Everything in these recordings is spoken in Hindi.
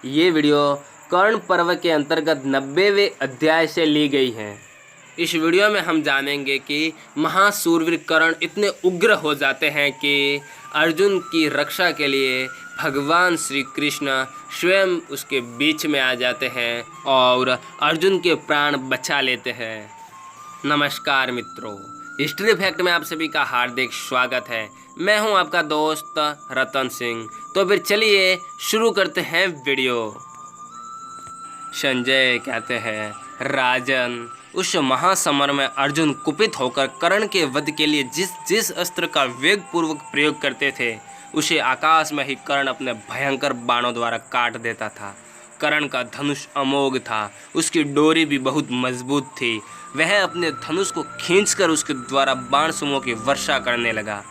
ये वीडियो कर्ण पर्व के अंतर्गत 90वें अध्याय से ली गई है। इस वीडियो में हम जानेंगे कि महासूरवीर कर्ण इतने उग्र हो जाते हैं कि अर्जुन की रक्षा के लिए भगवान श्री कृष्ण स्वयं उसके बीच में आ जाते हैं और अर्जुन के प्राण बचा लेते हैं। नमस्कार मित्रों, हिस्ट्री फैक्ट में आप सभी का हार्दिक स्वागत है। मैं हूं आपका दोस्त रतन सिंह। तो फिर चलिए शुरू करते हैं वीडियो। संजय कहते हैं, राजन, उस महासमर में अर्जुन कुपित होकर कर्ण के वध के लिए जिस अस्त्र का वेगपूर्वक प्रयोग करते थे उसे आकाश में ही कर्ण अपने भयंकर बाणों द्वारा काट देता था। कर्ण का धनुष अमोघ था, उसकी डोरी भी बहुत मजबूत थी। वह अपने धनुष को खींचकर उसके द्वारा बाण समूह की वर्षा करने लगा।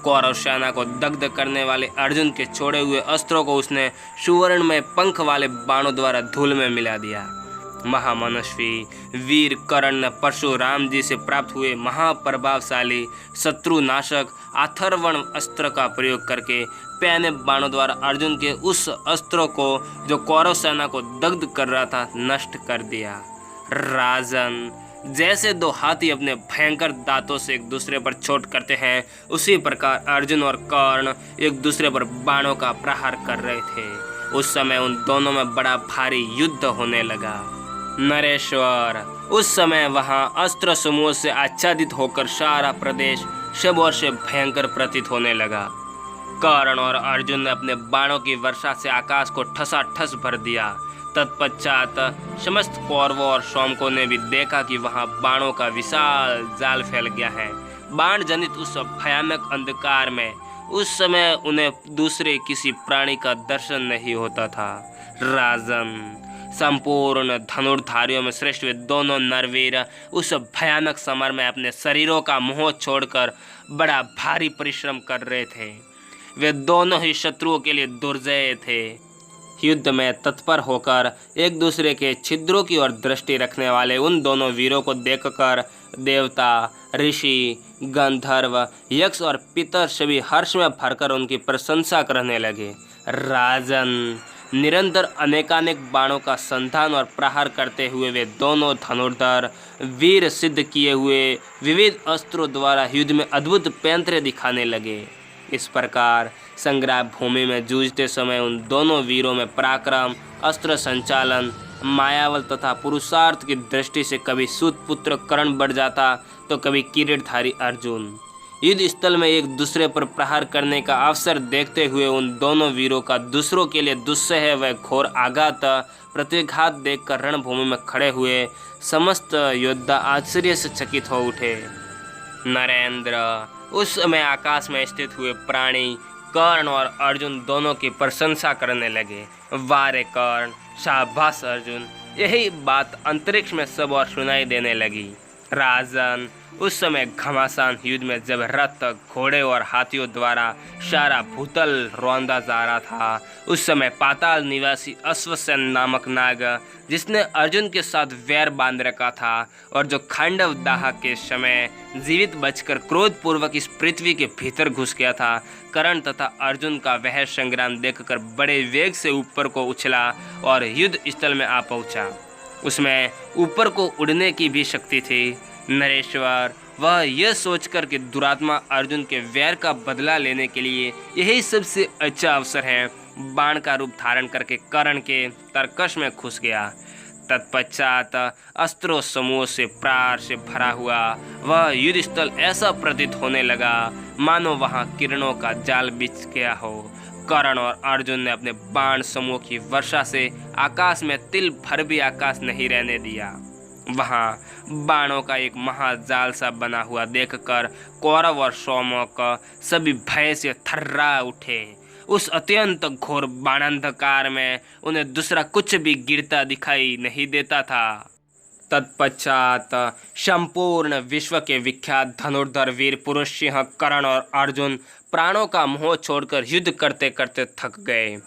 कौरव सेना को दग्ध करने वाले अर्जुन के छोड़े हुए अस्त्रों को उसने सुवर्ण में पंख वाले बाणों द्वारा धूल में मिला दिया। महामनस्वी वीर कर्ण ने परशुराम जी से प्राप्त हुए महाप्रभावशाली शत्रुनाशक अथर्वण अस्त्र का प्रयोग करके पैने बाणों द्वारा अर्जुन के उस अस्त्र को जो कौरव सेना को दग्ध कर रहा था नष्ट कर दिया। राजन, जैसे दो हाथी अपने भयंकर दांतों से एक दूसरे पर चोट करते हैं, उसी प्रकार अर्जुन और कर्ण एक दूसरे पर बाणों का प्रहार कर रहे थे। उस समय उन दोनों में बड़ा भारी युद्ध होने लगा। नरेश्वर, उस समय वहां अस्त्र समूह से आच्छादित होकर सारा प्रदेश सब ओर से भयंकर प्रतीत होने लगा। कर्ण और अर्जुन ने अपने बाणों की वर्षा से आकाश को ठसाठस भर दिया। तत्पश्चात समस्त कौरवों और सौमकों ने भी देखा कि वहां बाणों का विशाल जाल फैल गया है। बाण जनित उस भयानक अंधकार में उस समय उन्हें दूसरे किसी प्राणी का दर्शन नहीं होता था। राजन, संपूर्ण धनुर्धारियों में श्रेष्ठ वे दोनों नरवीर उस भयानक समर में अपने शरीरों का मोह छोड़कर बड़ा भारी परिश्रम कर रहे थे। वे दोनों ही शत्रुओं के लिए दुर्जय थे। युद्ध में तत्पर होकर एक दूसरे के छिद्रों की ओर दृष्टि रखने वाले उन दोनों वीरों को देखकर देवता, ऋषि, गंधर्व, यक्ष और पितर सभी हर्ष में भरकर उनकी प्रशंसा करने लगे। राजन, निरंतर अनेकानेक बाणों का संधान और प्रहार करते हुए वे दोनों धनुर्धर वीर सिद्ध किए हुए विविध अस्त्रों द्वारा युद्ध में अद्भुत पैंतरे दिखाने लगे। इस प्रकार संग्राम भूमि में जूझते समय उन दोनों वीरों में पराक्रम, अस्त्र संचालन, मायावल तथा पुरुषार्थ की दृष्टि से कभी सूत पुत्र कर्ण बढ़ जाता तो कभी किरीटधारी अर्जुन। युद्ध स्थल में एक दूसरे पर प्रहार करने का अवसर देखते हुए उन दोनों वीरों का दूसरों के लिए दुस्सह व घोर आघात प्रतिघात देखकर रणभूमि में खड़े हुए समस्त योद्धा आश्चर्य से चकित हो उठे। नरेंद्र, उस समय आकाश में स्थित हुए प्राणी कर्ण और अर्जुन दोनों की प्रशंसा करने लगे। वारे कर्ण, शाबाश अर्जुन। यही बात अंतरिक्ष में सब और सुनाई देने लगी। राजन, उस समय घमासान युद्ध में जब रथ, घोड़े और हाथियों द्वारा सारा भूतल रौंदा जा रहा था, उस समय पाताल निवासी अश्वसेन नामक नाग, जिसने अर्जुन के साथ वैर बांध रखा था और जो खांडव दाह के समय जीवित बचकर क्रोधपूर्वक इस पृथ्वी के भीतर घुस गया था, कर्ण तथा अर्जुन का वह संग्राम देखकर बड़े वेग से ऊपर को उछला और युद्ध स्थल में आ पहुंचा। उसमें ऊपर को उड़ने की भी शक्ति थी। नरेश्वर, वह यह सोचकर कि दुरात्मा अर्जुन के वैर का बदला लेने के लिए यही सबसे अच्छा अवसर है, बाण का रूप धारण करके कर्ण के तरकश में घुस गया। तत्पश्चात अस्त्रों समूह से प्रार से भरा हुआ वह युद्ध स्थल ऐसा प्रतीत होने लगा मानो वहां किरणों का जाल बिछ गया हो। कर्ण और अर्जुन ने अपने बाण समूह की वर्षा से आकाश में तिल भर भी आकाश नहीं रहने दिया। वहां बाणों का एक महाजाल सा बना हुआ देखकर कौरव और सौमक सभी भय से थर्रा उठे। उस अत्यंत घोर बाणांधकार में उन्हें दूसरा कुछ भी गिरता दिखाई नहीं देता था। तत्पश्चात संपूर्ण विश्व के विख्यात धनुर्धर वीर पुरुष सिंह कर्ण और अर्जुन प्राणों का मोह छोड़कर युद्ध करते करते थक गए।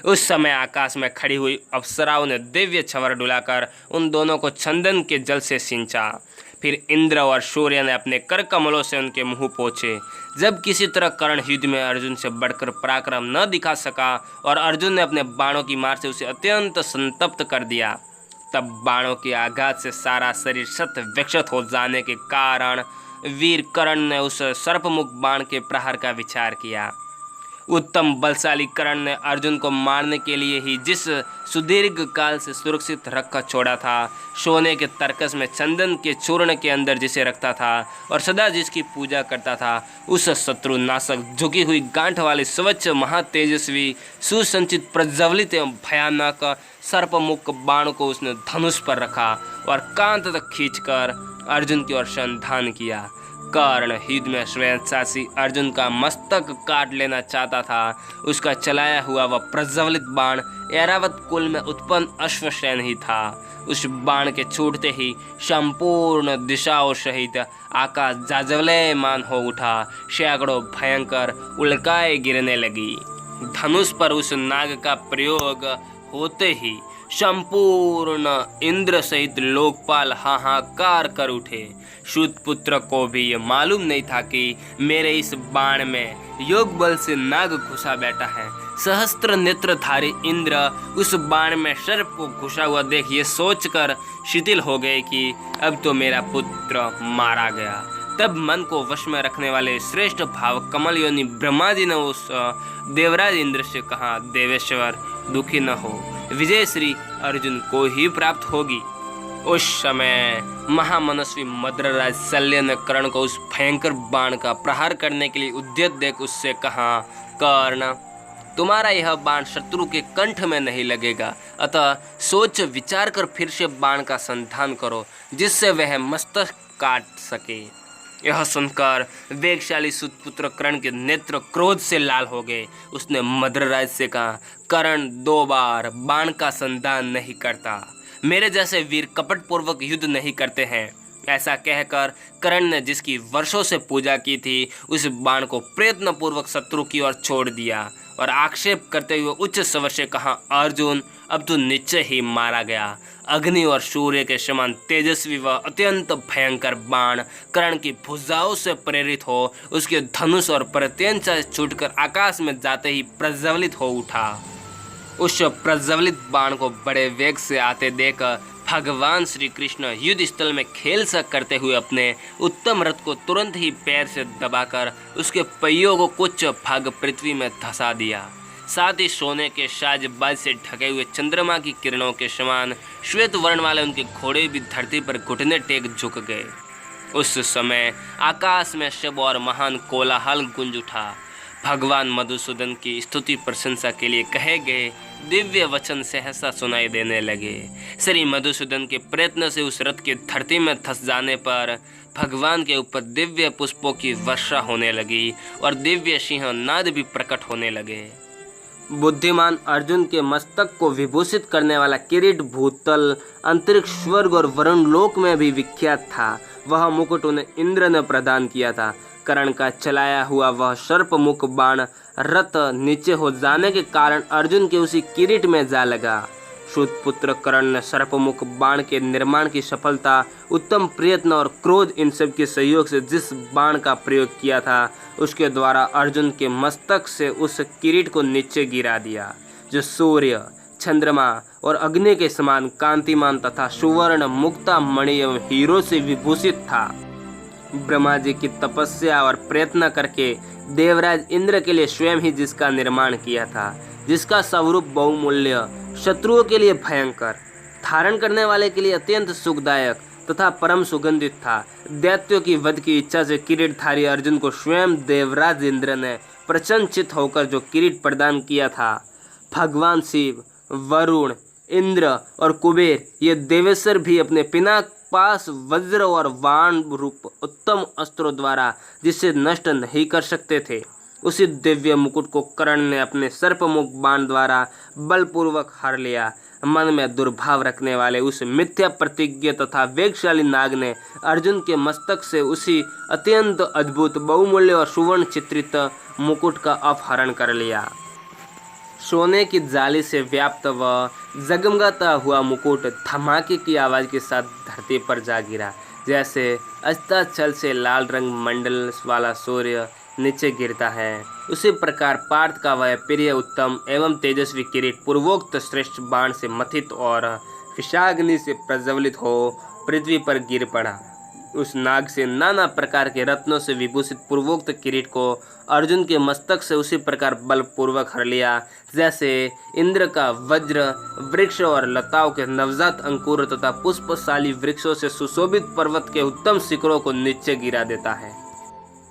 उस समय आकाश में खड़ी हुई अप्सराओं ने दिव्य छवर डुलाकर उन दोनों को चंदन के जल से सिंचा। फिर इंद्र और सूर्य ने अपने कर कमलों से उनके मुंह पोंछे। जब किसी तरह कर्ण युद्ध में अर्जुन से बढ़कर पराक्रम न दिखा सका और अर्जुन ने अपने बाणों की मार से उसे अत्यंत संतप्त कर दिया, तब बाणों के आघात से सारा शरीर शत विक्षत हो जाने के कारण वीर कर्ण ने उस सर्पमुख बाण के प्रहार का विचार किया। उत्तम बलशाली कर्ण ने अर्जुन को मारने के लिए ही जिस सुदीर्घ काल से सुरक्षित रखकर छोड़ा था, सोने के तरकस में चंदन के चूर्ण के अंदर जिसे रखता था और सदा जिसकी पूजा करता था, उस शत्रु नाशक झुकी हुई गांठ वाले स्वच्छ महातेजस्वी सुसंचित प्रज्वलित एवं भयानक सर्पमुख बाण को उसने धनुष पर रखा और कांत तक खींचकर अर्जुन की ओर संधान किया। कर्ण युद्ध में स्वेच्छासी अर्जुन का मस्तक काट लेना चाहता था। उसका चलाया हुआ वह प्रज्वलित बाण ऐरावत कुल में उत्पन्न अश्वसेन ही था। उस बाण के छूटते ही संपूर्ण दिशाओं सहित आकाश जाज्वल्यमान हो उठा। सैकड़ों भयंकर उल्काएं गिरने लगी। धनुष पर उस नाग का प्रयोग होते ही संपूर्ण इंद्र सहित लोकपाल हाहाकार कर उठे। सूतपुत्र को भी ये मालूम नहीं था कि मेरे इस बाण में योग बल से नाग घुसा बैठा है। सहस्त्र नेत्रधारी इंद्र उस बाण में सर्प को घुसा हुआ देख ये सोचकर शिथिल हो गए कि अब तो मेरा पुत्र मारा गया। तब मन को वश में रखने वाले श्रेष्ठ भाव कमल योनि ब्रह्मा जी ने उस देवराज इंद्र से कहा, देवेश्वर दुखी न हो, विजय श्री अर्जुन को ही प्राप्त होगी। उस समय महामनस्वी मद्रराज शल्य ने कर्ण को उस भयंकर बाण का प्रहार करने के लिए उद्यत देख उससे कहा, कर्ण तुम्हारा यह बाण शत्रु के कंठ में नहीं लगेगा, अतः सोच विचार कर फिर से बाण का संधान करो जिससे वह मस्तक काट सके। यह सुनकर वेगशाली सुतपुत्र कर्ण के नेत्र क्रोध से लाल हो गए। उसने मद्रराज से कहा, कर्ण 2 बार बाण का संधान नहीं करता, मेरे जैसे वीर कपटपूर्वक युद्ध नहीं करते हैं। ऐसा कहकर कर्ण ने जिसकी वर्षों से पूजा की थी, उस बाण को प्रयत्नपूर्वक शत्रु की ओर छोड़ दिया और आक्षेप करते हुए उच्च स्वर से कहा, अर्जुन अब तो निश्चय ही मारा गया। अग्नि और सूर्य के समान तेजस्वी व अत्यंत भयंकर बाण कर्ण की भुजाओं से प्रेरित हो उसके धनुष और प्रत्यंचा छूटकर आकाश में जाते ही प्रज्वलित हो उठा। उस प्रज्वलित बाण को बड़े वेग से आते देख भगवान श्री कृष्ण युद्ध स्थल में खेल सा करते हुए अपने उत्तम रथ को तुरंत ही पैर से दबाकर उसके पहियों को कुछ भाग पृथ्वी में धंसा दिया। साथ ही सोने के साजबाज से ढके हुए चंद्रमा की किरणों के समान श्वेत वर्ण वाले उनके घोड़े भी धरती पर घुटने टेक झुक गए। उस समय आकाश में शब और महान कोलाहल गूंज उठा। भगवान मधुसूदन की स्तुति प्रशंसा के लिए कहे गए दिव्य वचन सहसा सुनाई देने लगे। श्री मधुसूदन के प्रयत्न से उस रथ के धरती में धंस जाने पर भगवान के ऊपर दिव्य पुष्पों की वर्षा होने लगी और दिव्य सिंह नाद भी प्रकट होने लगे। बुद्धिमान अर्जुन के मस्तक को विभूषित करने वाला किरीट भूतल, अंतरिक्ष, स्वर्ग और वरुण लोक में भी विख्यात था। वह मुकुट उन्हें इंद्र ने प्रदान किया था। कर्ण का चलाया हुआ वह सर्पमुख बाण रथ नीचे हो जाने के कारण अर्जुन के उसी किरीट में जा लगा। सूतपुत्र कर्ण ने सर्पमुख बाण के निर्माण की सफलता, उत्तम प्रयत्न और क्रोध इन सब के सहयोग से जिस बाण का प्रयोग किया था, उसके द्वारा अर्जुन के मस्तक से उस किरीट को नीचे गिरा दिया, जो सूर्य, चंद्रमा और अग्नि के समान कांतिमान तथा सुवर्ण, मुक्ता, मणि एवं हीरो से विभूषित था। ब्रह्मा जी की तपस्या और प्रयत्न करके देवराज इंद्र के लिए स्वयं ही जिसका निर्माण किया था, जिसका स्वरूप बहुमूल्य, शत्रुओं के लिए भयंकर, धारण करने वाले के लिए अत्यंत सुखदायक तथा परम सुगंधित था। दैत्यों की वध की इच्छा से किरीटधारी अर्जुन को स्वयं देवराज इंद्र ने प्रसन्नचित्त होकर जो किरीट प्रदान किया था, भगवान शिव, वरुण, इंद्र और कुबेर ये देवेश्वर भी अपने पिनाक पास वज्र और बाण रूप उत्तम अस्त्रों द्वारा जिसे नष्ट नहीं कर सकते थे, उसी दिव्य मुकुट को कर्ण ने अपने सर्पमुख बाण द्वारा बलपूर्वक हर लिया। मन में दुर्भाव रखने वाले उस मिथ्या प्रतिज्ञ तथा वेगशाली नाग ने अर्जुन के मस्तक से उसी अत्यंत अद्भुत, बहुमूल्य और सुवर्ण चित्रित मुकुट का अपहरण कर लिया। सोने की जाली से व्याप्त व जगमगाता हुआ मुकुट धमाके की आवाज़ के साथ धरती पर जा गिरा। जैसे अस्ताचल से लाल रंग मंडल वाला सूर्य नीचे गिरता है, उसी प्रकार पार्थ का वह प्रिय उत्तम एवं तेजस्वी किरीट पूर्वोक्त श्रेष्ठ बाण से मथित और विषाग्नि से प्रज्वलित हो पृथ्वी पर गिर पड़ा। उस नाग से नाना प्रकार के रत्नों से विभूषित पूर्वोक्त किरीट को अर्जुन के मस्तक से उसी प्रकार बलपूर्वक हर लिया, जैसे इंद्र का वज्र वृक्ष और लताओं के नवजात अंकुर तथा पुष्पशाली वृक्षों से सुशोभित पर्वत के उत्तम शिखरों को नीचे गिरा देता है।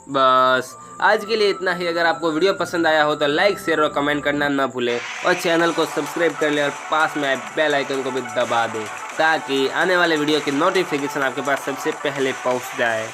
बस आज के लिए इतना ही। अगर आपको वीडियो पसंद आया हो तो लाइक शेयर और कमेंट करना न भूलें और चैनल को सब्सक्राइब कर लें और पास में बेल आइकन को भी दबा दें ताकि आने वाले वीडियो की नोटिफिकेशन आपके पास सबसे पहले पहुंच जाए।